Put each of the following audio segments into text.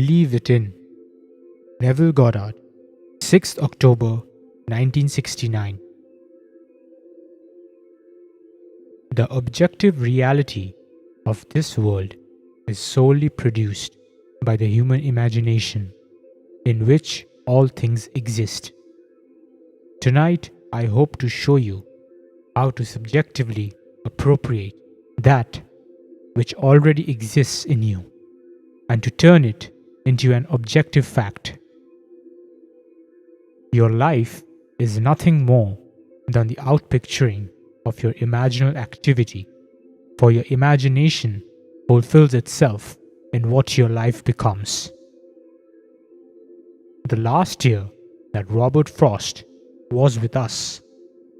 Believe it in. Neville Goddard, 6th October 1969. The objective reality of this world is solely produced by the human imagination, in which all things exist. Tonight, I hope to show you how to subjectively appropriate that which already exists in you and to turn it into an objective fact. Your life is nothing more than the outpicturing of your imaginal activity, for your imagination fulfills itself in what your life becomes. The last year that Robert Frost was with us,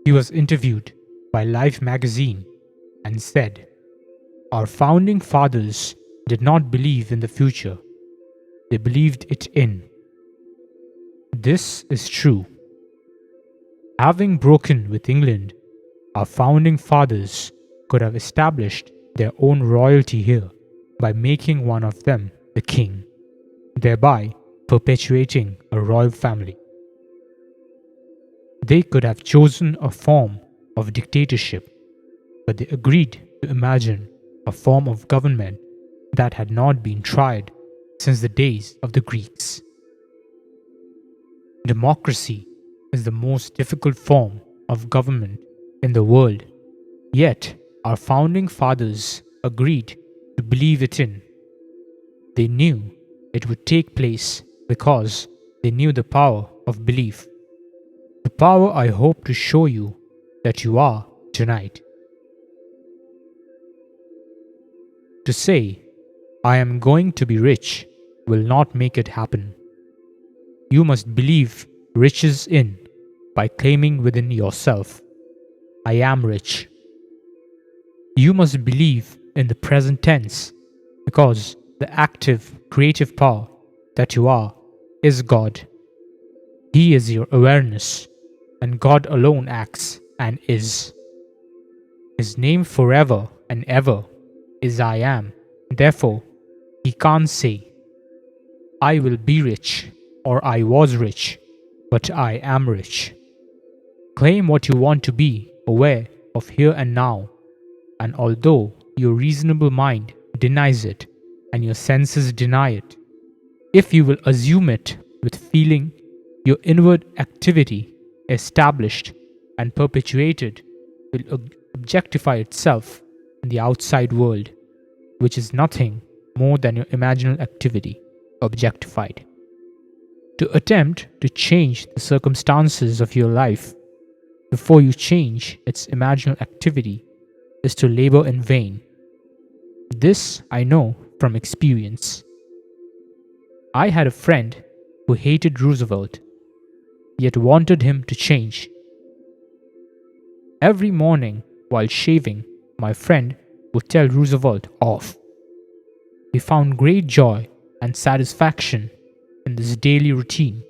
he was interviewed by Life magazine and said, "Our founding fathers did not believe in the future, they believed it in." This is true. Having broken with England, our founding fathers could have established their own royalty here by making one of them the king, thereby perpetuating a royal family. They could have chosen a form of dictatorship, but they agreed to imagine a form of government that had not been tried since the days of the Greeks. Democracy is the most difficult form of government in the world, yet our founding fathers agreed to believe it in. They knew it would take place because they knew the power of belief, the power I hope to show you that you are tonight. To say, "I am going to be rich," will not make it happen. You must believe riches in by claiming within yourself, "I am rich." You must believe in the present tense because the active, creative power that you are is God. He is your awareness, and God alone acts and is. His name forever and ever is I am. Therefore, he can't say, "I will be rich," or "I was rich," but "I am rich." Claim what you want to be aware of here and now, and although your reasonable mind denies it and your senses deny it, if you will assume it with feeling, your inward activity, established and perpetuated, will objectify itself in the outside world, which is nothing more than your imaginal activity objectified. To attempt to change the circumstances of your life before you change its imaginal activity is to labor in vain. This I know from experience. I had a friend who hated Roosevelt, yet wanted him to change. Every morning while shaving, my friend would tell Roosevelt off. He found great joy and satisfaction in this daily routine,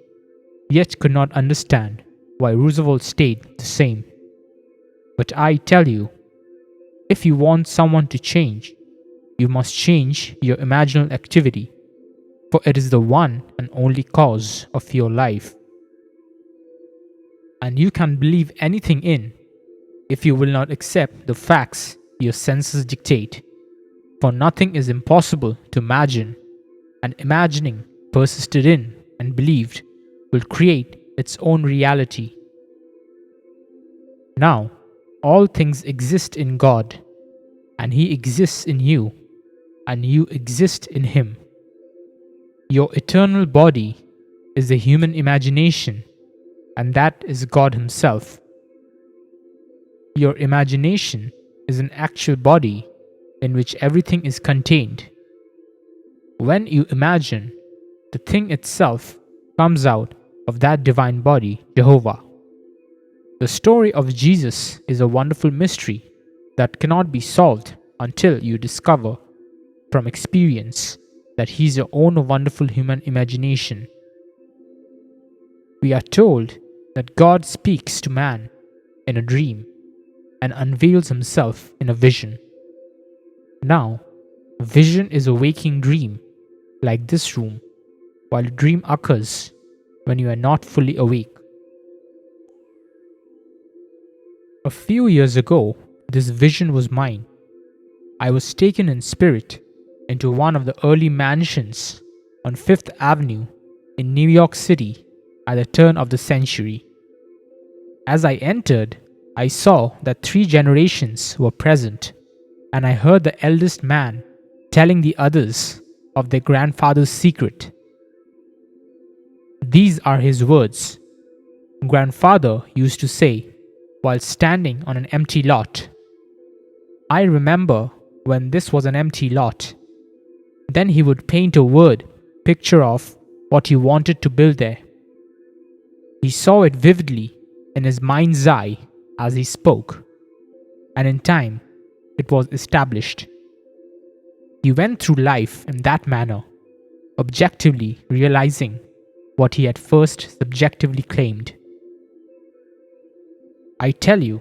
yet could not understand why Roosevelt stayed the same. But I tell you, if you want someone to change, you must change your imaginal activity, for it is the one and only cause of your life. And you can believe anything in if you will not accept the facts your senses dictate, for nothing is impossible to imagine, and imagining persisted in and believed will create its own reality. Now, all things exist in God, and He exists in you, and you exist in Him. Your eternal body is the human imagination, and that is God Himself. Your imagination is an actual body in which everything is contained. When you imagine, the thing itself comes out of that divine body, Jehovah. The story of Jesus is a wonderful mystery that cannot be solved until you discover from experience that He is your own wonderful human imagination. We are told that God speaks to man in a dream and unveils Himself in a vision. Now, vision is a waking dream, like this room while a dream occurs when you are not fully awake. A few years ago, this vision was mine. I was taken in spirit into one of the early mansions on Fifth Avenue in New York City at the turn of the century. As I entered, I saw that 3 generations were present, and I heard the eldest man telling the others of their grandfather's secret. These are his words. Grandfather used to say, while standing on an empty lot, "I remember when this was an empty lot." Then he would paint a word picture of what he wanted to build there. He saw it vividly in his mind's eye as he spoke, and in time it was established. He went through life in that manner, objectively realizing what he had first subjectively claimed. I tell you,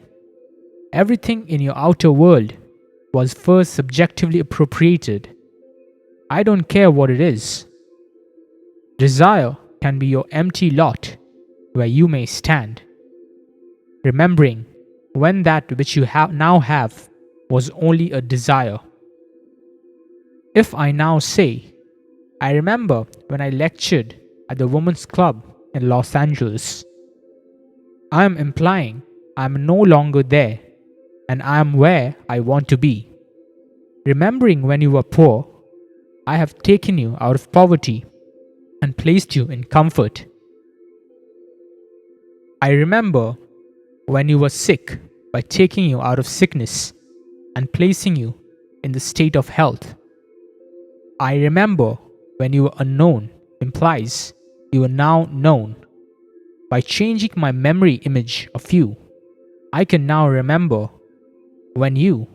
everything in your outer world was first subjectively appropriated. I don't care what it is. Desire can be your empty lot where you may stand, remembering when that which you now have was only a desire. If I now say, I remember when I lectured at the Women's Club in Los Angeles, I am implying I am no longer there and I am where I want to be. Remembering when you were poor, I have taken you out of poverty and placed you in comfort. I remember when you were sick by taking you out of sickness and placing you in the state of health. I remember when you were unknown implies you are now known. By changing my memory image of you, I can now remember when you,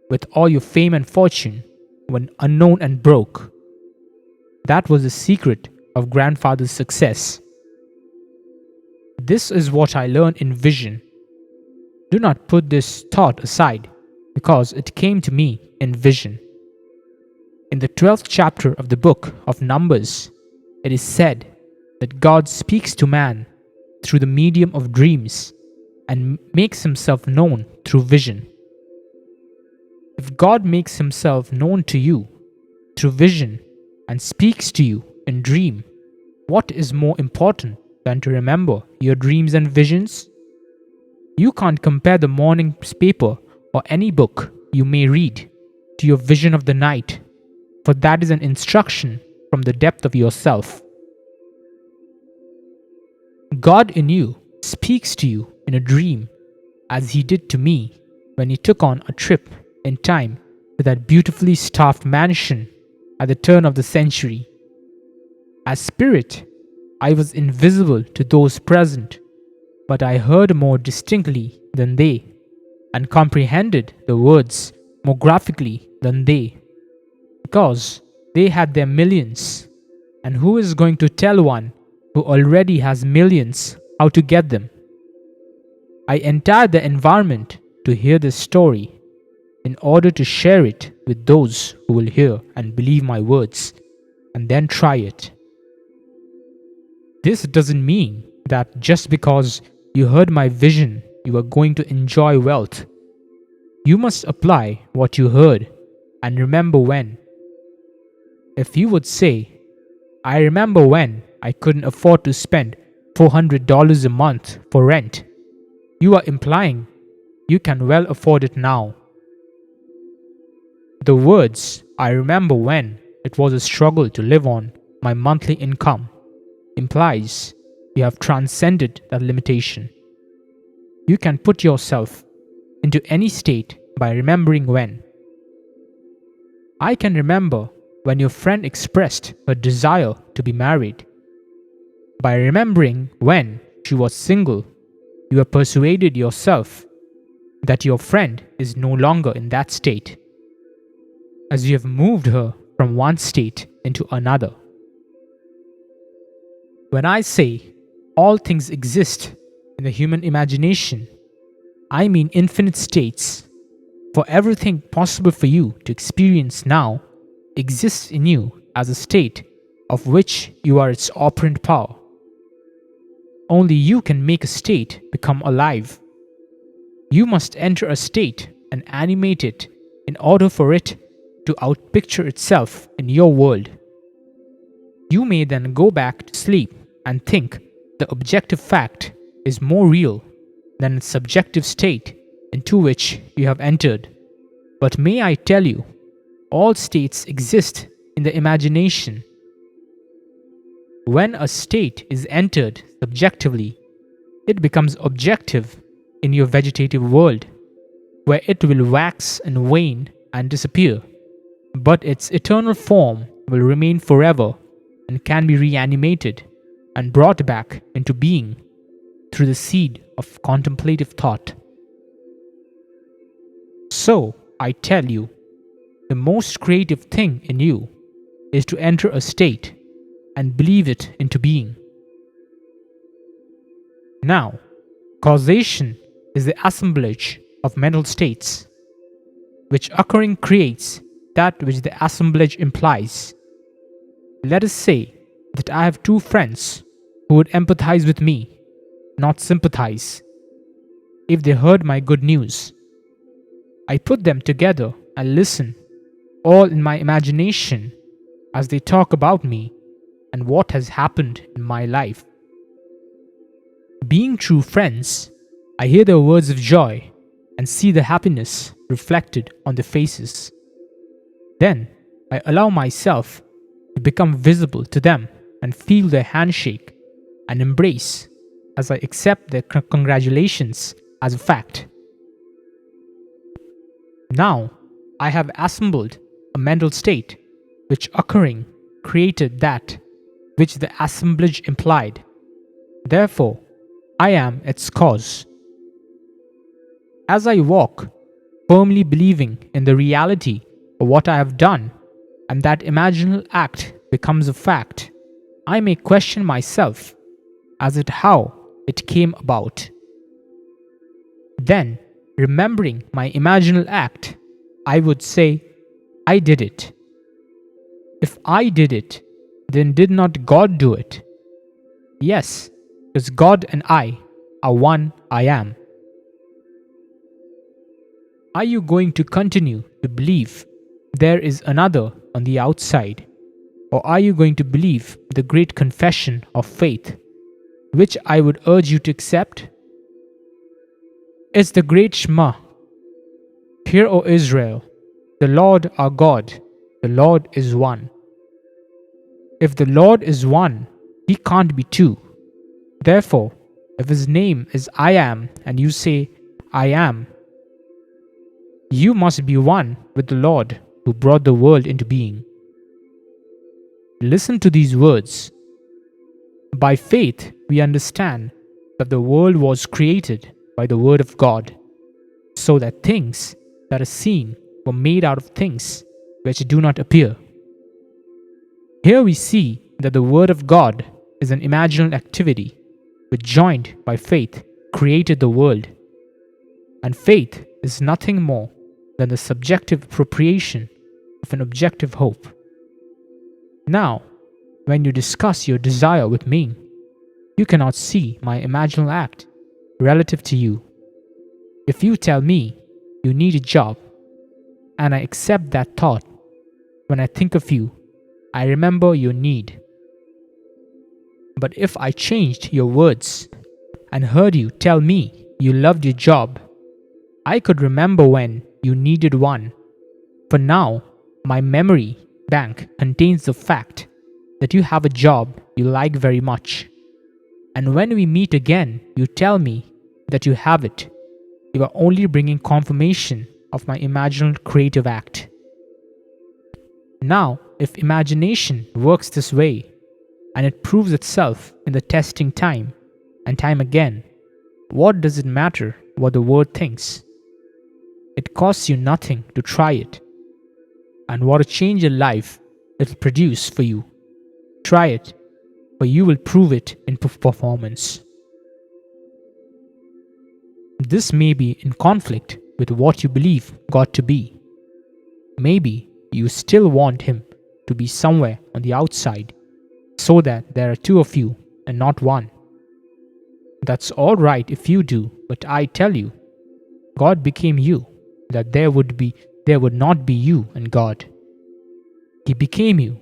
with all your fame and fortune, were unknown and broke. That was the secret of grandfather's success. This is what I learned in vision. Do not put this thought aside, because it came to me in vision. In the 12th chapter of the book of Numbers, it is said that God speaks to man through the medium of dreams and makes himself known through vision. If God makes himself known to you through vision and speaks to you in dream, what is more important than to remember your dreams and visions? You can't compare the morning's paper or any book you may read to your vision of the night, for that is an instruction from the depth of yourself. God in you speaks to you in a dream as he did to me when he took on a trip in time to that beautifully staffed mansion at the turn of the century. As spirit, I was invisible to those present, but I heard more distinctly than they, and comprehended the words more graphically than they, because they had their millions, and who is going to tell one who already has millions how to get them? I entered the environment to hear this story, in order to share it with those who will hear and believe my words, and then try it. This doesn't mean that just because you heard my vision, you are going to enjoy wealth. You must apply what you heard and remember when. If you would say, I remember when I couldn't afford to spend $400 a month for rent, you are implying you can well afford it now. The words, I remember when it was a struggle to live on my monthly income, implies you have transcended that limitation. You can put yourself into any state by remembering when. I can remember when your friend expressed her desire to be married. By remembering when she was single, you have persuaded yourself that your friend is no longer in that state, as you have moved her from one state into another. When I say all things exist in the human imagination, I mean infinite states, for everything possible for you to experience now exists in you as a state of which you are its operant power. Only you can make a state become alive. You must enter a state and animate it in order for it to outpicture itself in your world. You may then go back to sleep and think the objective fact is more real than its subjective state into which you have entered. But may I tell you, all states exist in the imagination. When a state is entered subjectively, it becomes objective in your vegetative world, where it will wax and wane and disappear, but its eternal form will remain forever and can be reanimated and brought back into being through the seed of contemplative thought. So, I tell you, the most creative thing in you is to enter a state and believe it into being. Now, causation is the assemblage of mental states, which occurring creates that which the assemblage implies. Let us say that I have two friends who would empathize with me, not sympathize, if they heard my good news. I put them together and listen, all in my imagination, as they talk about me and what has happened in my life. Being true friends, I hear their words of joy and see the happiness reflected on their faces. Then I allow myself to become visible to them and feel their handshake and embrace as I accept their congratulations as a fact. Now I have assembled a mental state which occurring created that which the assemblage implied. Therefore, I am its cause. As I walk, firmly believing in the reality of what I have done, and that imaginal act becomes a fact, I may question myself as to how it came about. Then, remembering my imaginal act, I would say, I did it. If I did it, then did not God do it? Yes, because God and I are one I am. Are you going to continue to believe there is another on the outside? Or are you going to believe the great confession of faith, which I would urge you to accept? It's the great Shema. Hear, O Israel, the Lord our God, the Lord is one. If the Lord is one, He can't be two. Therefore, if His name is I am and you say, I am, you must be one with the Lord who brought the world into being. Listen to these words. By faith, we understand that the world was created by the Word of God, so that things that are seen were made out of things which do not appear. Here we see that the Word of God is an imaginal activity which, joined by faith, created the world. And faith is nothing more than the subjective appropriation of an objective hope. Now, when you discuss your desire with me, you cannot see my imaginal act relative to you. If you tell me you need a job, and I accept that thought, when I think of you, I remember your need. But if I changed your words and heard you tell me you loved your job, I could remember when you needed one. For now, my memory bank contains the fact that you have a job you like very much. And when we meet again, you tell me that you have it. You are only bringing confirmation of my imaginal creative act. Now, if imagination works this way, and it proves itself in the testing time and time again, what does it matter what the world thinks? It costs you nothing to try it. And what a change in life it will produce for you. Try it, for you will prove it in performance. This may be in conflict with what you believe God to be. Maybe you still want Him to be somewhere on the outside, so that there are two of you and not one. That's all right if you do, but I tell you, God became you, that there would not be you and God. He became you,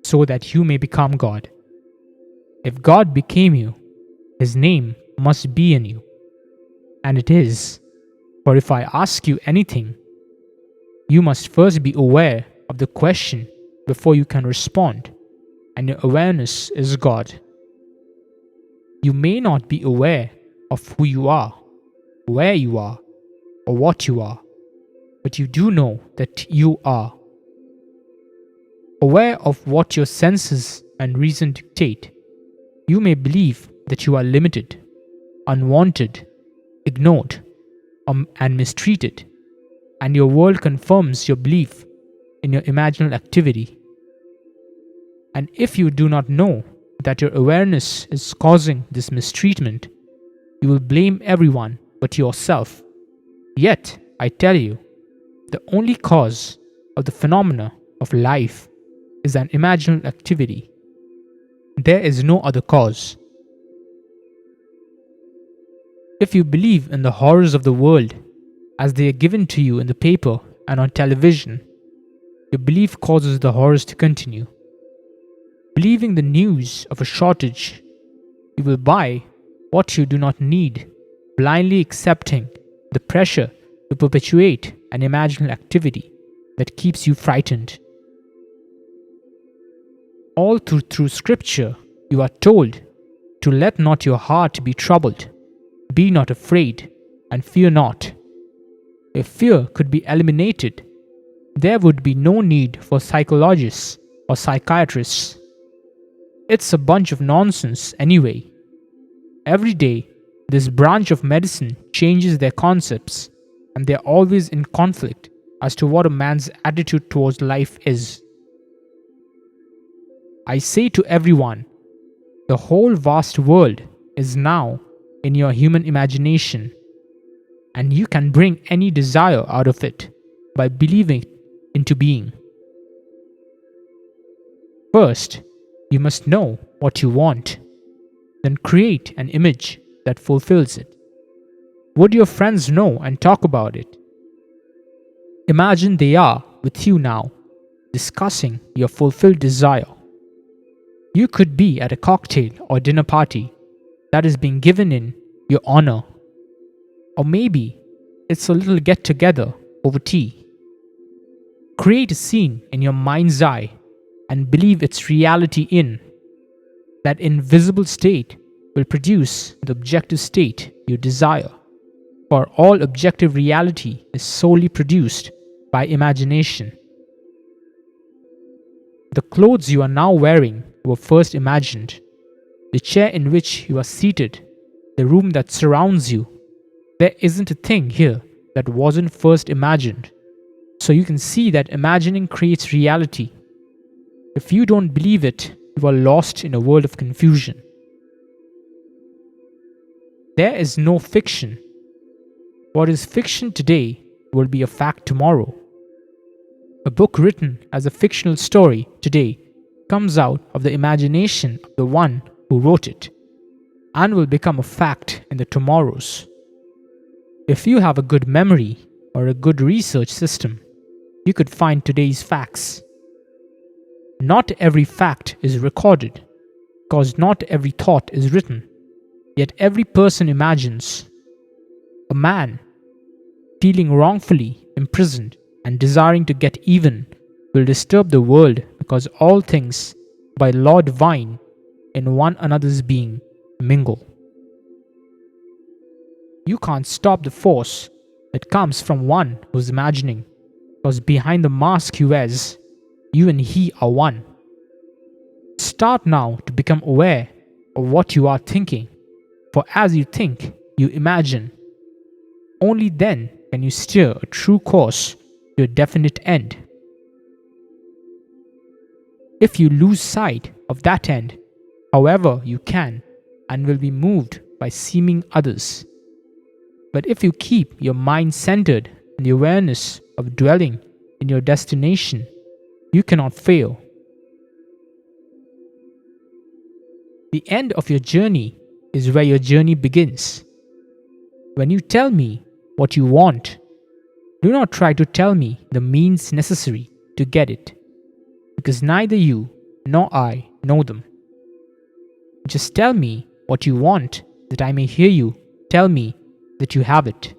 so that you may become God. If God became you, His name must be in you. And it is, for if I ask you anything, you must first be aware of the question before you can respond, and your awareness is God. You may not be aware of who you are, where you are, or what you are, but you do know that you are. Aware of what your senses and reason dictate, you may believe that you are limited, unwanted, ignored, and mistreated, and your world confirms your belief in your imaginal activity. And if you do not know that your awareness is causing this mistreatment, you will blame everyone but yourself. Yet, I tell you, the only cause of the phenomena of life is an imaginal activity. There is no other cause. If you believe in the horrors of the world as they are given to you in the paper and on television, your belief causes the horrors to continue. Believing the news of a shortage, you will buy what you do not need, blindly accepting the pressure to perpetuate an imaginal activity that keeps you frightened. All through Scripture, you are told to let not your heart be troubled, be not afraid, and fear not. If fear could be eliminated, there would be no need for psychologists or psychiatrists. It's a bunch of nonsense anyway. Every day, this branch of medicine changes their concepts, and they're always in conflict as to what a man's attitude towards life is. I say to everyone, the whole vast world is now in your human imagination, and you can bring any desire out of it by believing it into being. First, you must know what you want, then create an image that fulfills it. Would your friends know and talk about it? Imagine they are with you now, discussing your fulfilled desire. You could be at a cocktail or dinner party that is being given in your honor. Or maybe it's a little get-together over tea. Create a scene in your mind's eye and believe its reality in. That invisible state will produce the objective state you desire. For all objective reality is solely produced by imagination. The clothes you are now wearing were first imagined. The chair in which you are seated, the room that surrounds you. There isn't a thing here that wasn't first imagined. So you can see that imagining creates reality. If you don't believe it, you are lost in a world of confusion. There is no fiction. What is fiction today will be a fact tomorrow. A book written as a fictional story today comes out of the imagination of the one who wrote it and will become a fact in the tomorrows. If you have a good memory or a good research system, you could find today's facts. Not every fact is recorded, because not every thought is written, yet every person imagines. A man, feeling wrongfully imprisoned and desiring to get even, will disturb the world because all things, by law divine, in one another's being, mingle. You can't stop the force that comes from one who's imagining, because behind the mask he wears, you and he are one. Start now to become aware of what you are thinking, for as you think, you imagine. Only then can you steer a true course to a definite end. If you lose sight of that end, however you can, and will be moved by seeming others. But if you keep your mind centered in the awareness of dwelling in your destination, you cannot fail. The end of your journey is where your journey begins. When you tell me what you want, do not try to tell me the means necessary to get it, because neither you nor I know them. Just tell me what you want, that I may hear you tell me that you have it.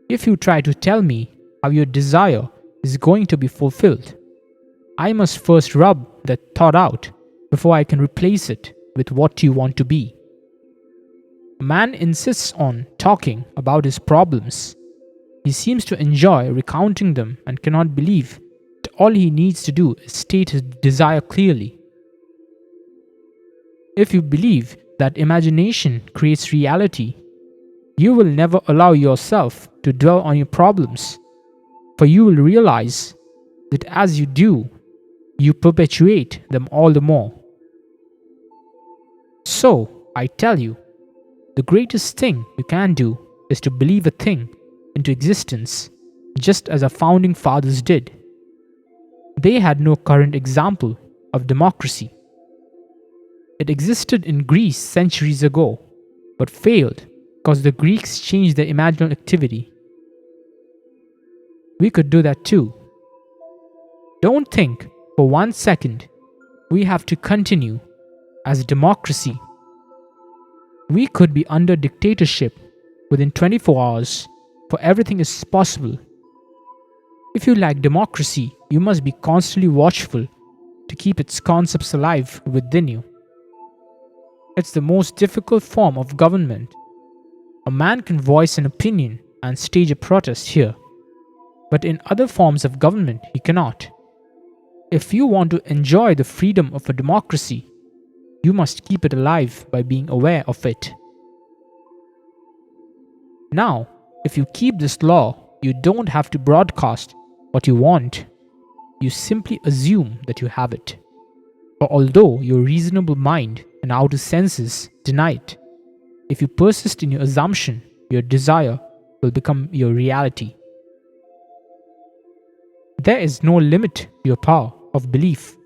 If you try to tell me how your desire is going to be fulfilled, I must first rub that thought out before I can replace it with what you want to be. A man insists on talking about his problems. He seems to enjoy recounting them and cannot believe that all he needs to do is state his desire clearly. If you believe that imagination creates reality, you will never allow yourself to dwell on your problems, for you will realize that as you do, you perpetuate them all the more. So, I tell you, the greatest thing you can do is to believe a thing into existence, just as our founding fathers did. They had no current example of democracy. It existed in Greece centuries ago, but failed because the Greeks changed their imaginal activity. We could do that too. Don't think for 1 second we have to continue as a democracy. We could be under dictatorship within 24 hours, for everything is possible. If you like democracy, you must be constantly watchful to keep its concepts alive within you. It's the most difficult form of government. A man can voice an opinion and stage a protest here, but in other forms of government he cannot. If you want to enjoy the freedom of a democracy, you must keep it alive by being aware of it. Now, if you keep this law, you don't have to broadcast what you want. You simply assume that you have it. For although your reasonable mind and outer senses deny it, if you persist in your assumption, your desire will become your reality. There is no limit to your power of belief,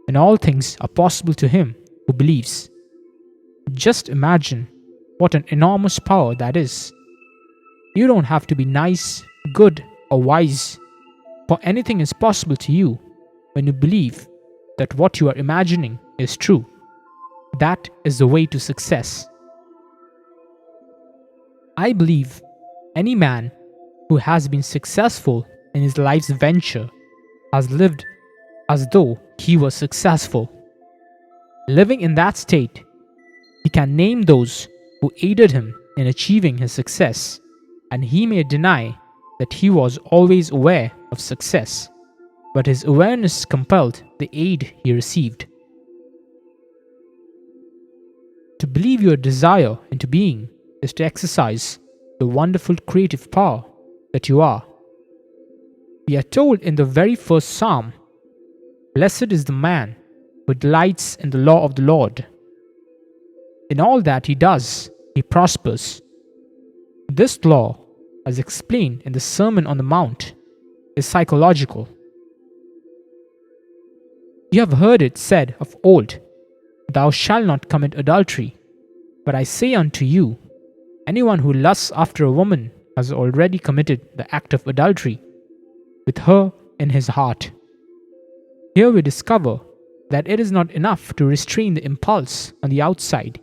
and all things are possible to him who believes. Just imagine what an enormous power that is. You don't have to be nice, good, or wise, for anything is possible to you when you believe that what you are imagining is true. That is the way to success. I believe any man who has been successful in his life's venture has lived as though he was successful. Living in that state, he can name those who aided him in achieving his success, and he may deny that he was always aware of success, but his awareness compelled the aid he received. To believe your desire into being is to exercise the wonderful creative power that you are. We are told in the very first psalm, "Blessed is the man who delights in the law of the Lord. In all that he does, he prospers." This law, as explained in the Sermon on the Mount, is psychological. You have heard it said of old, "Thou shalt not commit adultery." But I say unto you, anyone who lusts after a woman has already committed the act of adultery with her in his heart. Here we discover that it is not enough to restrain the impulse on the outside.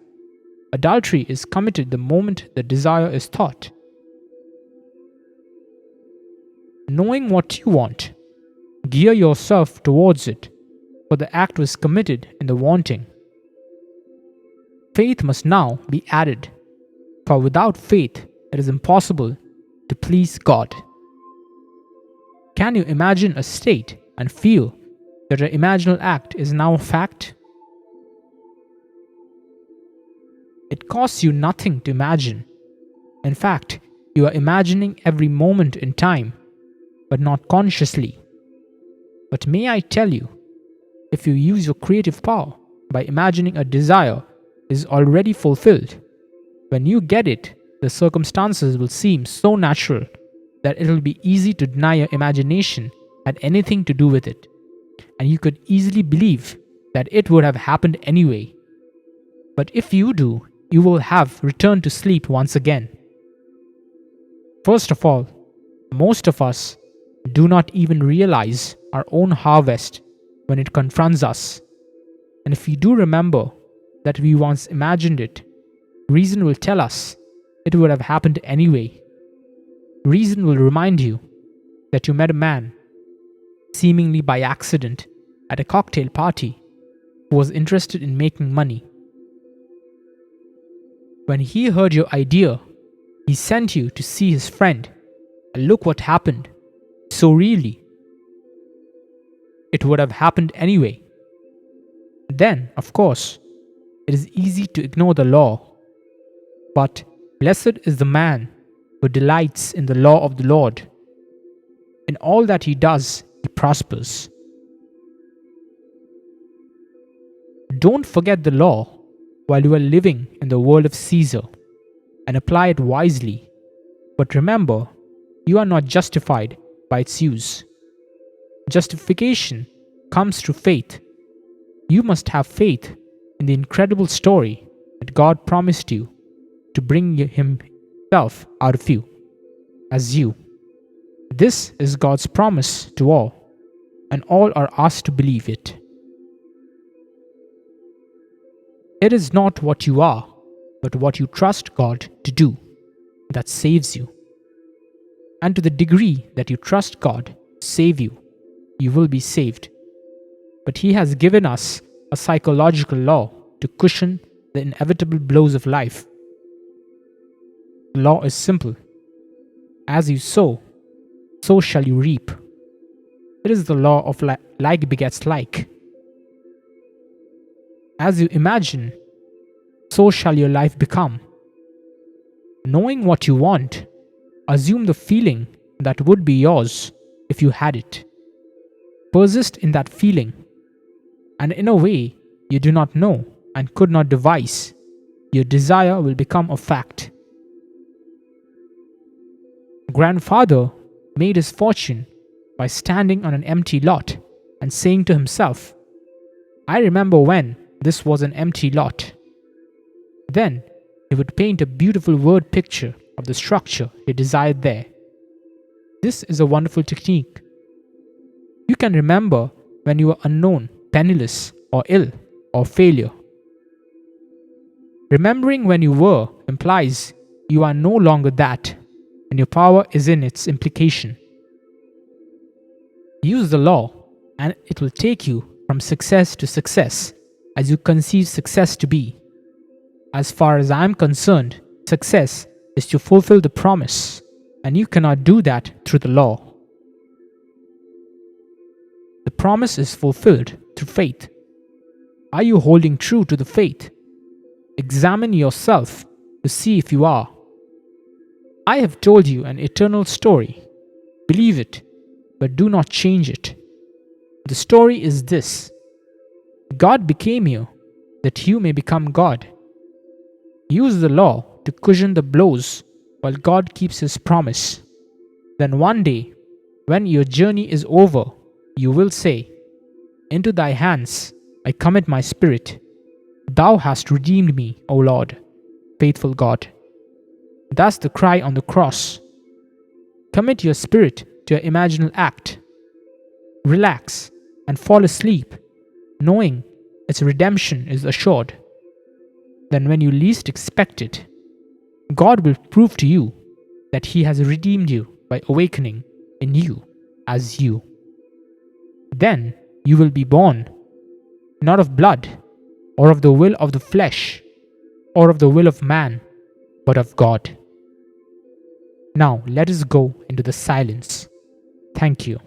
Adultery is committed the moment the desire is thought. Knowing what you want, gear yourself towards it, for the act was committed in the wanting. Faith must now be added, for without faith it is impossible to please God. Can you imagine a state and feel that an imaginal act is now a fact? It costs you nothing to imagine. In fact, you are imagining every moment in time, but not consciously. But may I tell you, if you use your creative power by imagining a desire is already fulfilled, when you get it, the circumstances will seem so natural that it will be easy to deny your imagination had anything to do with it, and you could easily believe that it would have happened anyway. But if you do, you will have returned to sleep once again. First of all, most of us do not even realize our own harvest when it confronts us. And if we do remember that we once imagined it, reason will tell us it would have happened anyway. Reason will remind you that you met a man, seemingly by accident, at a cocktail party, who was interested in making money. When he heard your idea, he sent you to see his friend, and look what happened. So really, it would have happened anyway. Then, of course, it is easy to ignore the law. But blessed is the man who delights in the law of the Lord. In all that he does, he prospers. Don't forget the law while you are living in the world of Caesar, and apply it wisely. But remember, you are not justified by its use. Justification comes through faith. You must have faith in the incredible story that God promised you to bring Himself out of you, as you. This is God's promise to all, and all are asked to believe it. It is not what you are, but what you trust God to do that saves you. And to the degree that you trust God to save you, you will be saved. But He has given us a psychological law to cushion the inevitable blows of life. The law is simple. As you sow, so shall you reap. It is the law of like begets like. As you imagine, so shall your life become. Knowing what you want, assume the feeling that would be yours if you had it. Persist in that feeling, and in a way you do not know and could not devise, your desire will become a fact. Grandfather made his fortune by standing on an empty lot and saying to himself, "I remember when this was an empty lot." Then he would paint a beautiful word picture of the structure he desired there. This is a wonderful technique. You can remember when you were unknown, penniless, or ill, or failure. Remembering when you were implies you are no longer that, and your power is in its implication. Use the law, and it will take you from success to success as you conceive success to be. As far as I am concerned, success is to fulfill the promise, and you cannot do that through the law. The promise is fulfilled through faith. Are you holding true to the faith? Examine yourself to see if you are. I have told you an eternal story. Believe it, but do not change it. The story is this: God became you, that you may become God. Use the law to cushion the blows while God keeps His promise. Then one day, when your journey is over, you will say, "Into thy hands I commit my spirit. Thou hast redeemed me, O Lord, faithful God." That's the cry on the cross. Commit your spirit to your imaginal act. Relax and fall asleep, knowing its redemption is assured. Then when you least expect it, God will prove to you that He has redeemed you by awakening in you as you. Then you will be born, not of blood, or of the will of the flesh, or of the will of man, but of God. Now let us go into the silence. Thank you.